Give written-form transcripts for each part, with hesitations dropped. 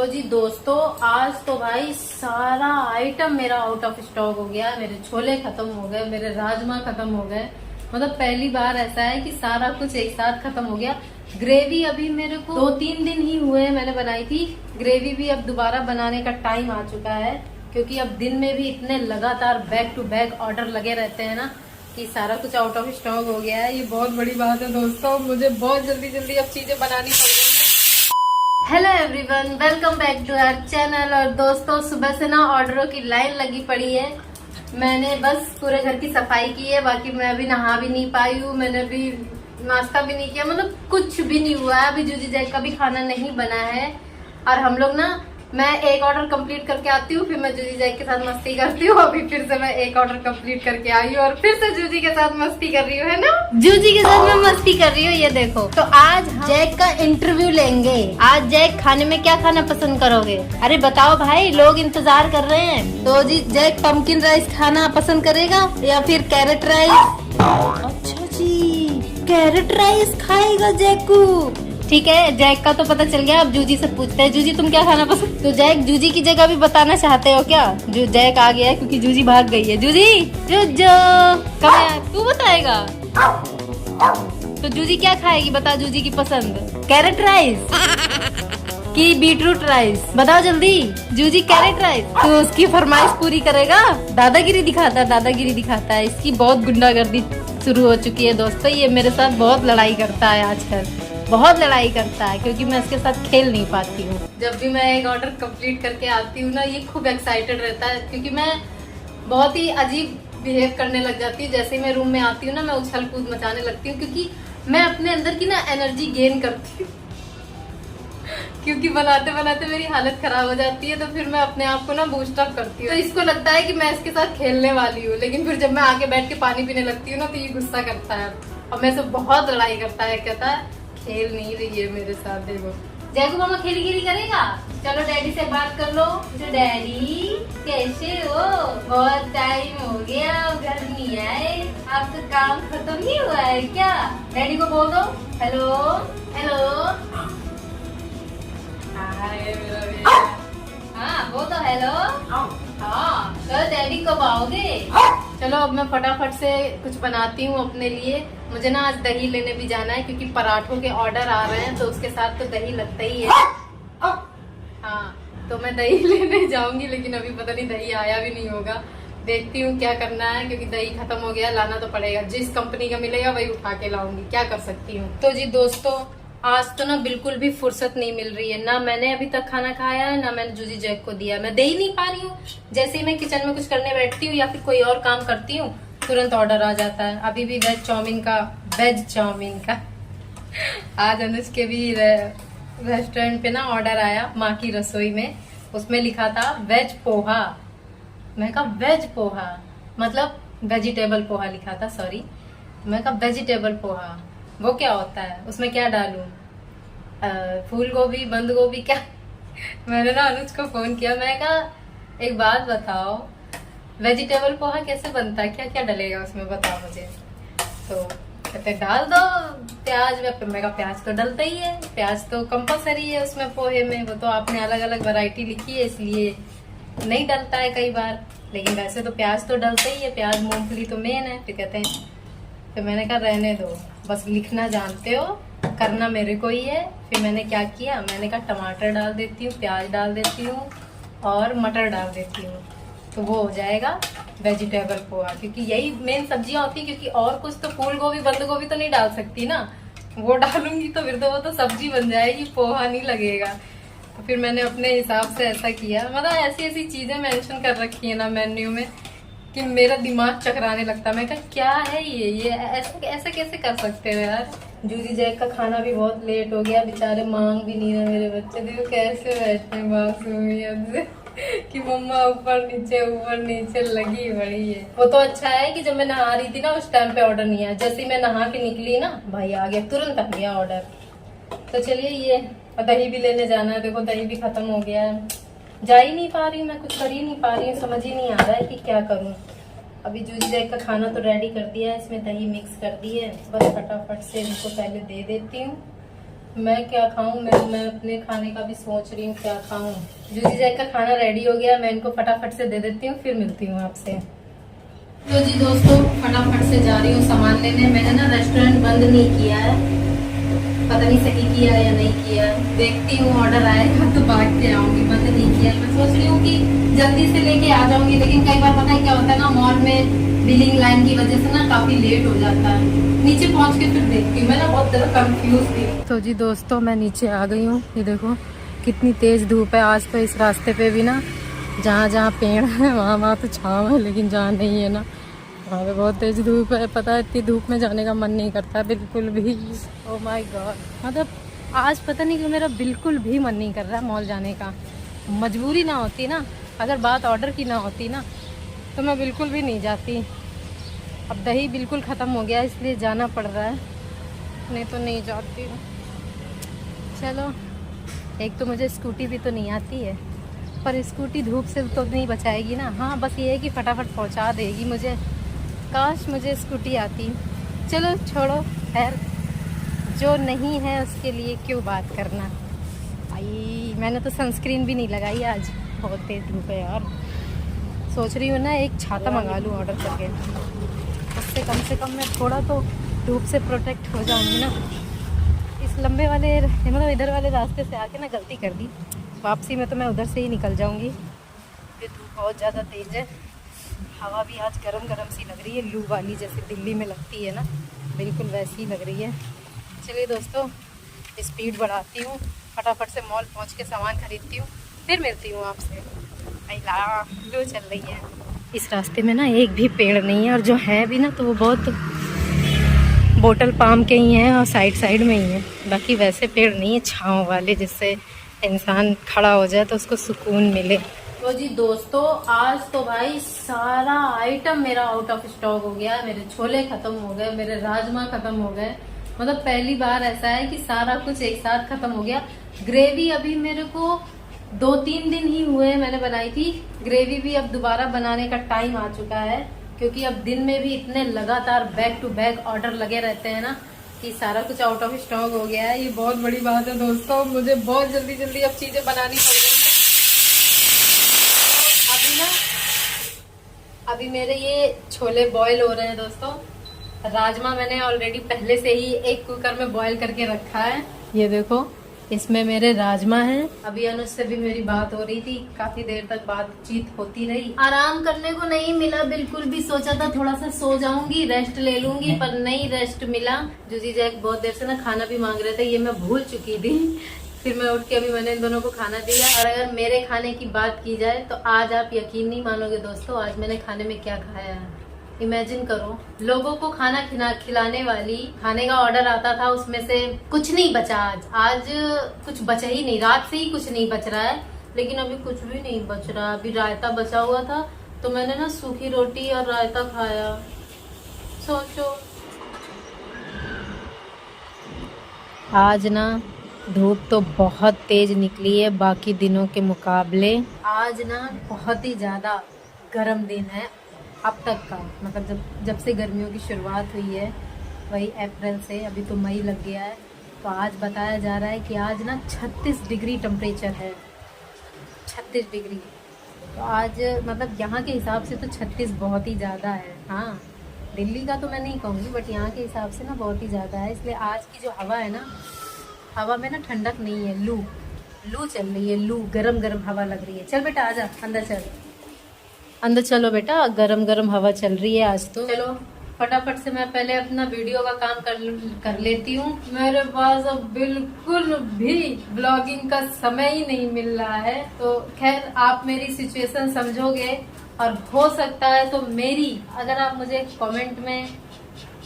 तो जी दोस्तों, आज तो भाई सारा आइटम मेरा आउट ऑफ स्टॉक हो गया। मेरे छोले खत्म हो गए, मेरे राजमा खत्म हो गए। मतलब पहली बार ऐसा है कि सारा कुछ एक साथ खत्म हो गया। ग्रेवी अभी मेरे को 2-3 दिन ही हुए मैंने बनाई थी। ग्रेवी भी अब दोबारा बनाने का टाइम आ चुका है, क्योंकि अब दिन में भी इतने लगातार बैक टू बैक ऑर्डर लगे रहते हैं ना कि सारा कुछ आउट ऑफ स्टॉक हो गया है। ये बहुत बड़ी बात है दोस्तों, मुझे बहुत जल्दी जल्दी अब चीजें बनानी पड़ रही है। Hello everyone, welcome back to our channel. और दोस्तों, सुबह से ना ऑर्डरों की लाइन लगी पड़ी है। मैंने बस पूरे घर की सफाई की है, बाकी मैं अभी नहा भी नहीं पाई हूँ। मैंने अभी नाश्ता भी नहीं किया, मतलब कुछ भी नहीं हुआ है। अभी जूजी जैक का भी खाना नहीं बना है। और हम लोग ना, मैं एक ऑर्डर कंप्लीट करके आती हूँ, फिर मैं जूजी जैक के साथ मस्ती करती हूँ। अभी फिर से मैं एक ऑर्डर कंप्लीट करके आई हूँ और फिर से जूजी के साथ मस्ती कर रही हूँ, है ना। जूजी के साथ मैं मस्ती कर रही हूँ, ये देखो। तो आज जैक का इंटरव्यू लेंगे। आज जैक खाने में क्या खाना पसंद करोगे? अरे बताओ भाई, लोग इंतजार कर रहे हैं। तो जी जैक पम्पकिन राइस खाना पसंद करेगा या फिर कैरेट राइस? अच्छा जी, कैरेट राइस खाएगा जैकू। ठीक है, जैक का तो पता चल गया। अब जूजी से पूछते हैं, जूजी तुम क्या खाना पसंद? तो जैक जूजी की जगह भी बताना चाहते हो क्या? जो जैक आ गया है क्योंकि जूजी भाग गई है। जूजी जो कब है? तू बताएगा। तो जूजी क्या खाएगी, बता जूजी की पसंद। कैरेट राइस कि बीटरूट राइस? बताओ जल्दी। जूजी कैरेट राइस। तो उसकी फरमाइश पूरी करेगा। दादागिरी दिखाता है, दादागिरी दिखाता है। इसकी बहुत गुंडागर्दी शुरू हो चुकी है दोस्तों। ये मेरे साथ बहुत लड़ाई करता है आजकल, बहुत लड़ाई करता है, क्योंकि मैं इसके साथ खेल नहीं पाती हूँ। जब भी मैं एक ऑर्डर कंप्लीट करके आती हूँ ना, ये खूब एक्साइटेड रहता है, क्योंकि मैं बहुत ही अजीब बिहेव करने लग जाती हूँ। जैसे ही मैं रूम में आती हूँ ना, मैं उछल कूद मचाने लगती हूँ, क्योंकि मैं अपने अंदर की ना एनर्जी गेन करती हूँ। क्योंकि बनाते बनाते मेरी हालत खराब हो जाती है, तो फिर मैं अपने आप को ना बूस्ट अप करती हूँ। तो इसको लगता है कि मैं इसके साथ खेलने वाली हूँ, लेकिन फिर जब मैं आके बैठ के पानी पीने लगती हूँ ना, तो ये गुस्सा करता है और मेरे से बहुत लड़ाई करता है। कहता है खेल नहीं रही है मेरे साथ। देखो जैकू मामा खेली गिरी करेगा। चलो डैडी से बात कर लो। जो डैडी कैसे हो? बहुत टाइम हो गया, घर नहीं आए। आपका काम खत्म नहीं हुआ है क्या? डैडी को बोल दो हेलो हेलो। हाँ वो तो हेलो। हाँ चलो, डैडी कब आओगे? चलो अब मैं फटाफट से कुछ बनाती हूँ अपने लिए। मुझे ना आज दही लेने भी जाना है, क्योंकि पराठों के ऑर्डर आ रहे हैं, तो उसके साथ तो दही लगता ही है। हाँ तो मैं दही लेने जाऊंगी, लेकिन अभी पता नहीं दही आया भी नहीं होगा। देखती हूँ क्या करना है, क्योंकि दही खत्म हो गया। लाना तो पड़ेगा, जिस कंपनी का मिलेगा वही उठा के लाऊंगी, क्या कर सकती हूँ। तो जी दोस्तों, आज तो ना बिल्कुल भी फुर्सत नहीं मिल रही है। ना मैंने अभी तक खाना खाया है, ना मैंने जूजी जैक को दिया। मैं दे ही नहीं पा रही हूँ। जैसे ही मैं किचन में कुछ करने बैठती हूँ या फिर कोई और काम करती हूँ, तुरंत ऑर्डर आ जाता है। अभी भी वेज चाउमीन का आज अनुज के भी रेस्टोरेंट पे ना ऑर्डर आया, माँ की रसोई में। उसमें लिखा था वेज पोहा। मैं कहा वेज पोहा मतलब वेजिटेबल पोहा लिखा था, सॉरी। मैं कहा वेजिटेबल पोहा वो क्या होता है, उसमें क्या डालूं? फूल गोभी, बंद गोभी, क्या? मैंने ना अनुज को फोन किया। मैं कहा एक बात बताओ, वेजिटेबल पोहा कैसे बनता है, क्या क्या डलेगा उसमें, बताओ मुझे। तो कहते डाल दो प्याज। मैं कहा प्याज तो डलता ही है, प्याज तो कंपलसरी है उसमें पोहे में। वो तो आपने अलग अलग वैरायटी लिखी है, इसलिए नहीं डलता है कई बार, लेकिन वैसे तो प्याज तो डलता ही है। प्याज मूंगफली तो मेन है। फिर कहते हैं, तो मैंने कहा रहने दो, बस लिखना जानते हो, करना मेरे को ही है। फिर मैंने क्या किया, मैंने कहा टमाटर डाल देती हूँ, प्याज डाल देती हूँ और मटर डाल देती हूँ, तो वो हो जाएगा वेजिटेबल पोहा। क्योंकि यही मेन सब्जियां होती है, क्योंकि और कुछ तो फूल गोभी, बंद गोभी तो नहीं डाल सकती ना। वो डालूंगी तो फिर तो वो तो सब्जी बन जाएगी, पोहा नहीं लगेगा। तो फिर मैंने अपने हिसाब से ऐसा किया। मतलब ऐसी ऐसी चीजें मेंशन कर रखी है ना मेन्यू में कि मेरा दिमाग चकराने लगता है। मैं कहा क्या है ये ऐसा कैसे कर सकते हो यार। जूजी जैक का खाना भी बहुत लेट हो गया, बेचारे मांग भी नहीं रहे मेरे बच्चे। देखो कैसे बैठे मासूमियत से कि मम्मा ऊपर नीचे लगी बड़ी है। वो तो अच्छा है कि जब मैं नहा रही थी ना, उस टाइम पे ऑर्डर नहीं आया। जैसे ही मैं नहा के निकली ना, भाई आ गया, तुरंत आ गया ऑर्डर। तो चलिए, ये दही भी लेने जाना है। देखो दही भी खत्म हो गया है, जा ही नहीं पा रही, मैं कुछ कर ही नहीं पा रही हूँ। समझ ही नहीं आ रहा है कि क्या करूँ। अभी जूजी जैक का खाना तो रेडी कर दिया है, इसमें दही मिक्स कर दी है। बस फटाफट से इनको पहले दे देती हूँ मैं क्या खाऊं? मैं अपने खाने का भी सोच रही हूँ क्या खाऊं। जूजी जैक का खाना रेडी हो गया, मैं इनको फटाफट से दे देती हूँ, फिर मिलती हूँ आपसे। तो जी दोस्तों, फटाफट से जा रही हूँ सामान लेने। मैंने ना रेस्टोरेंट बंद नहीं किया है, पता नहीं सही किया या नहीं किया, देखती हूँ। ऑर्डर आएगा तो भाग के आऊंगी, बंद नहीं किया। मैं सोच रही हूँ कि जल्दी से लेके आ जाऊंगी, लेकिन कई बार पता है क्या होता है ना, मॉल में बिलिंग लाइन की वजह से ना काफी लेट हो जाता है। नीचे पहुंच के फिर देखती हूँ। मैं ना बहुत ज्यादा कंफ्यूज थी। तो जी दोस्तों, मैं नीचे आ गई हूँ। ये देखो कितनी तेज धूप है आज तो। इस रास्ते पे भी ना जहाँ जहाँ पेड़ है वहाँ वहाँ तो छाँव है, लेकिन जहाँ नहीं है ना वहाँ पे बहुत तेज धूप है। पता है, इतनी धूप में जाने का मन नहीं करता बिल्कुल भी। ओह माय गॉड, मतलब आज पता नहीं क्यों मेरा बिल्कुल भी मन नहीं कर रहा है मॉल जाने का। मजबूरी ना होती ना, अगर बात ऑर्डर की ना होती ना, तो मैं बिल्कुल भी नहीं जाती। अब दही बिल्कुल ख़त्म हो गया, इसलिए जाना पड़ रहा है, नहीं तो नहीं जाती हूँ। चलो, एक तो मुझे स्कूटी भी तो नहीं आती है, पर स्कूटी धूप से तो नहीं बचाएगी ना। हाँ, बस ये है कि फटाफट पहुँचा देगी मुझे। काश मुझे स्कूटी आती। चलो छोड़ो, खैर जो नहीं है उसके लिए क्यों बात करना। भाई मैंने तो सनस्क्रीन भी नहीं लगाई आज, बहुत तेज धूप है यार। सोच रही हूँ ना एक छाता मंगा लूँ ऑर्डर करके, उससे कम से कम मैं थोड़ा तो धूप से प्रोटेक्ट हो जाऊँगी ना। इस लंबे वाले मतलब इधर वाले रास्ते से आके ना गलती कर दी, वापसी में तो मैं उधर से ही निकल जाऊँगी। ये धूप बहुत ज़्यादा तेज़ है, हवा भी आज गरम गरम सी लग रही है, लू वाली जैसे दिल्ली में लगती है ना, बिल्कुल वैसी ही लग रही है। चलिए दोस्तों, स्पीड बढ़ाती हूँ, फटाफट से मॉल पहुँच के सामान खरीदती हूँ, फिर मिलती हूँ आपसे। अल्लाह, लू चल रही है। इस रास्ते में ना एक भी पेड़ नहीं है, और जो है भी ना तो वो बहुत बोतल पाम के ही हैं और साइड साइड में ही है। बाकी वैसे पेड़ नहीं है छाँव वाले, जिससे इंसान खड़ा हो जाए तो उसको सुकून मिले। तो जी दोस्तों, आज तो भाई सारा आइटम मेरा आउट ऑफ स्टॉक हो गया। मेरे छोले खत्म हो गए, मेरे राजमा खत्म हो गए। मतलब पहली बार ऐसा है कि सारा कुछ एक साथ खत्म हो गया। ग्रेवी अभी मेरे को 2-3 दिन ही हुए मैंने बनाई थी। ग्रेवी भी अब दोबारा बनाने का टाइम आ चुका है, क्योंकि अब दिन में भी इतने लगातार बैक टू बैक ऑर्डर लगे रहते हैं ना कि सारा कुछ आउट ऑफ स्टॉक हो गया है। ये बहुत बड़ी बात है दोस्तों, मुझे बहुत जल्दी जल्दी अब चीजें बनानी पड़ रही है। अभी ना अभी मेरे ये छोले बॉईल हो रहे हैं दोस्तों। राजमा मैंने ऑलरेडी पहले से ही एक कुकर में बॉईल करके रखा है। ये देखो, इसमें मेरे राजमा हैं। अभी अनुज से भी मेरी बात हो रही थी, काफी देर तक बातचीत होती रही। आराम करने को नहीं मिला बिल्कुल भी। सोचा था थोड़ा सा सो जाऊंगी, रेस्ट ले लूंगी, पर नहीं रेस्ट मिला। जूजी जैक बहुत देर से ना खाना भी मांग रहे थे, ये मैं भूल चुकी थी। फिर मैं उठ के अभी मैंने इन दोनों को खाना दिया। और अगर मेरे खाने की बात की जाए तो आज आप यकीन नहीं मानोगे दोस्तों, आज मैंने खाने में क्या खाया है। इमेजिन करो, लोगों को खाना खिलाने वाली, खाने का ऑर्डर आता था, उसमें से कुछ नहीं बचा। आज कुछ बचा ही नहीं, रात से ही कुछ नहीं बच रहा है। लेकिन अभी कुछ भी नहीं बच रहा। अभी रायता बचा हुआ था तो मैंने ना सूखी रोटी और रायता खाया। सोचो, आज ना धूप तो बहुत तेज निकली है बाकी दिनों के मुकाबले। आज ना बहुत ही ज्यादा गर्म दिन है अब तक का। मतलब जब से गर्मियों की शुरुआत हुई है, वही अप्रैल से, अभी तो मई लग गया है। तो आज बताया जा रहा है कि आज ना 36 डिग्री टेम्परेचर है। 36 डिग्री। तो आज मतलब यहाँ के हिसाब से तो 36 बहुत ही ज़्यादा है। हाँ, दिल्ली का तो मैं नहीं कहूँगी, बट यहाँ के हिसाब से ना बहुत ही ज़्यादा है। इसलिए आज की जो हवा है ना, हवा में ना ठंडक नहीं है, लू चल रही है। लू, गरम गरम हवा लग रही है। चल बेटा आजा, अंदर चल, अंदर चलो बेटा, गरम गरम हवा चल रही है आज तो। चलो फटाफट से मैं पहले अपना वीडियो का काम कर लेती हूँ। मेरे पास अब बिल्कुल भी ब्लॉगिंग का समय ही नहीं मिल रहा है। तो खैर, आप मेरी सिचुएशन समझोगे, और हो सकता है तो मेरी, अगर आप मुझे कमेंट में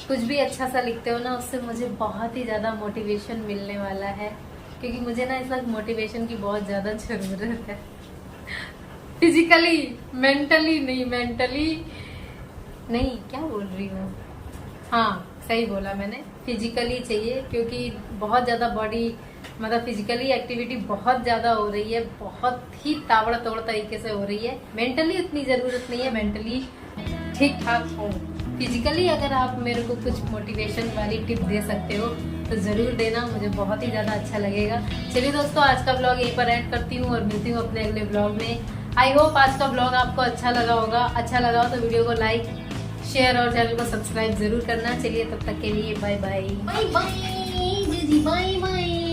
कुछ भी अच्छा सा लिखते हो ना, उससे मुझे बहुत ही ज्यादा मोटिवेशन मिलने वाला है। क्योंकि मुझे ना इस वक्त मोटिवेशन की बहुत ज्यादा जरूरत है। फिजिकली, मेंटली नहीं, क्या बोल रही हूँ, हाँ सही बोला मैंने, फिजिकली चाहिए। क्योंकि बहुत ज़्यादा बॉडी, मतलब फिजिकली एक्टिविटी बहुत ज़्यादा हो रही है, बहुत ही ताबड़तोड़ तरीके से हो रही है। मेंटली उतनी ज़रूरत नहीं है, मेंटली ठीक ठाक हो। फिजिकली अगर आप मेरे को कुछ मोटिवेशन वाली टिप दे सकते हो तो जरूर देना, मुझे बहुत ही ज्यादा अच्छा लगेगा। चलिए दोस्तों, आज का ब्लॉग यहीं पर एंड करती हूँ और मिलती हूँ अपने अगले ब्लॉग में। आई होप आज का ब्लॉग आपको अच्छा लगा होगा। अच्छा लगा हो तो वीडियो को लाइक, शेयर और चैनल को सब्सक्राइब जरूर करना। चलिए तब तक के लिए बाय बाय। बाय बाय जी, बाय बाय।